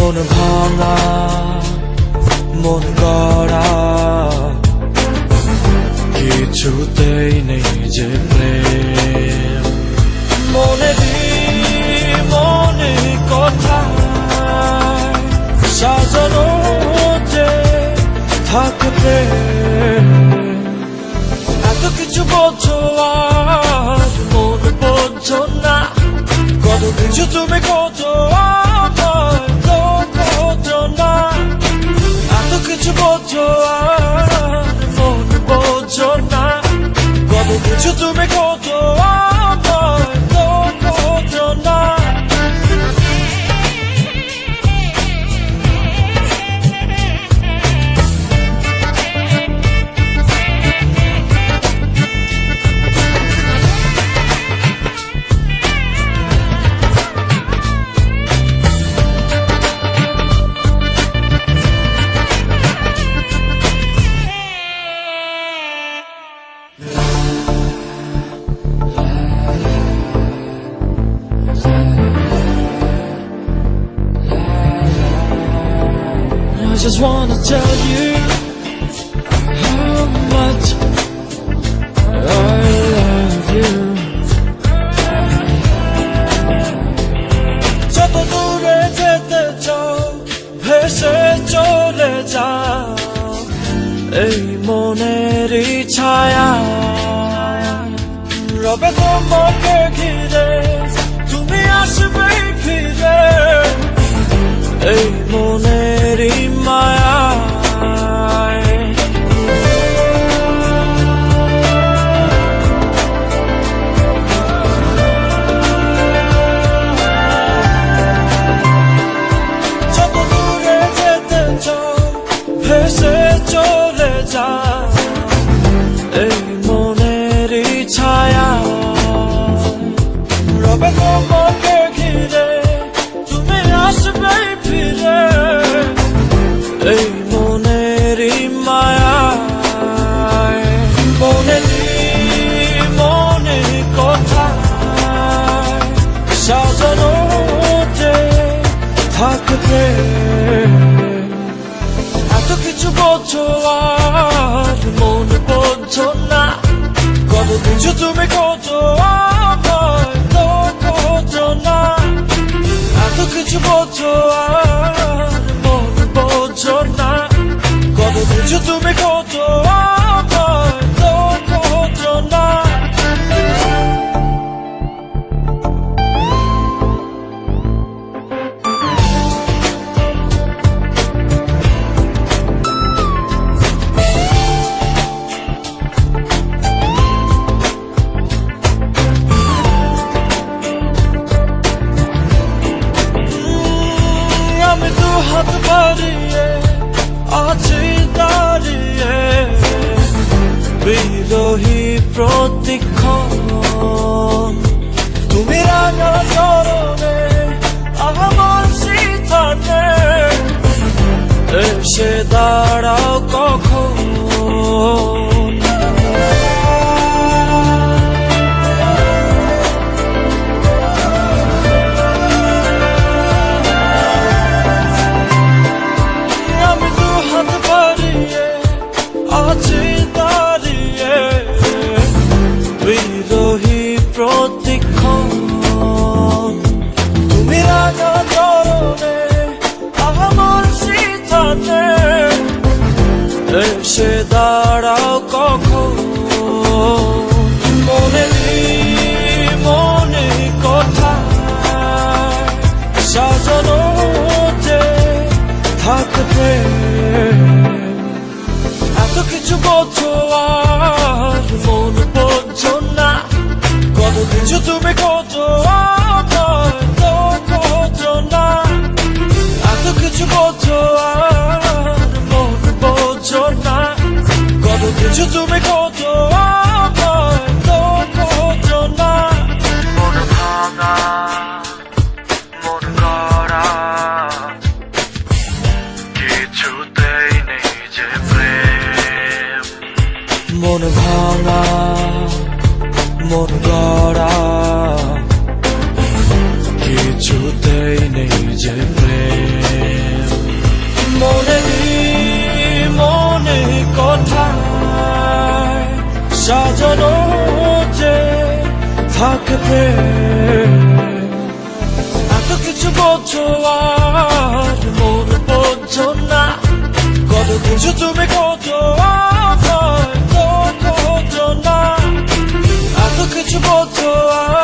মন ভাঙা মন গড়া কিছুতেই নেই যে প্রেম মনে কথা সাজানো যে থাকবে এত কিছু বোঝো আর মন বোঝো না কত কিছু তুমি খোঁজো খোঁজো না এত কিছু বোঝো আর মন বোঝো না কত কিছু তুমি খোঁজো খোঁজো না I just wanna tell you how much I love you. যত দূরে যেতে চাও ভেসে চলে যাও এই মনেরই ছায়া রবে তোমাকে ঘিরে তুমি আসবে ফিরে এই মনেরই মায়ায় যত দূরে যেতে চাও ভেসে চলে যাও এই মনেরই ছায়া রবে তোমাকে ঘিরে তুমি আসবে ফিরে এই মনেরই মায়ায় মনে কথা সাজানো যে থাকবে এত কিছু বোঝো আর মন বোঝো না কত কিছু তুমি খোঁজো খোঁজো না এত কিছু বোঝো আর মন বোঝো না কত কিছু তুমি খোঁজো খোঁজো না আমি দু হাত বাড়িয়ে আছি দাঁড়িয়ে বিরোহী প্রতিক্ষণ তুমি রাঙা চরণে আমার সিদ্ধান্তে এসে দাঁড়াও কখন আছি দাঁড়িয়ে বিরোহী প্রতিক্ষণ তুমি রাঙা চরণে আমার সিদ্ধান্তে এসে দাঁড়াও কখন মনে কথা সাজানো যে থাকবে এত কিছু বোঝো আর মন বোঝো না কত কিছু তুমি খোঁজো খোঁজো না এত কিছু বোঝো আর মন বোঝো না কত কিছু তুমি খোঁজো খোঁজো না মন ভাঙা মন গড়া কিছুতেই নেই যে প্রেম মন ভাঙা মন গড়া কিছুতেই নেই যে প্রেম সাজানো যে থাকে প্রেম। এত কিছু বোঝো আর মন বোঝো না, কত কিছু তুমি বোঝো আর বোঝো না। এত কিছু বোঝো আর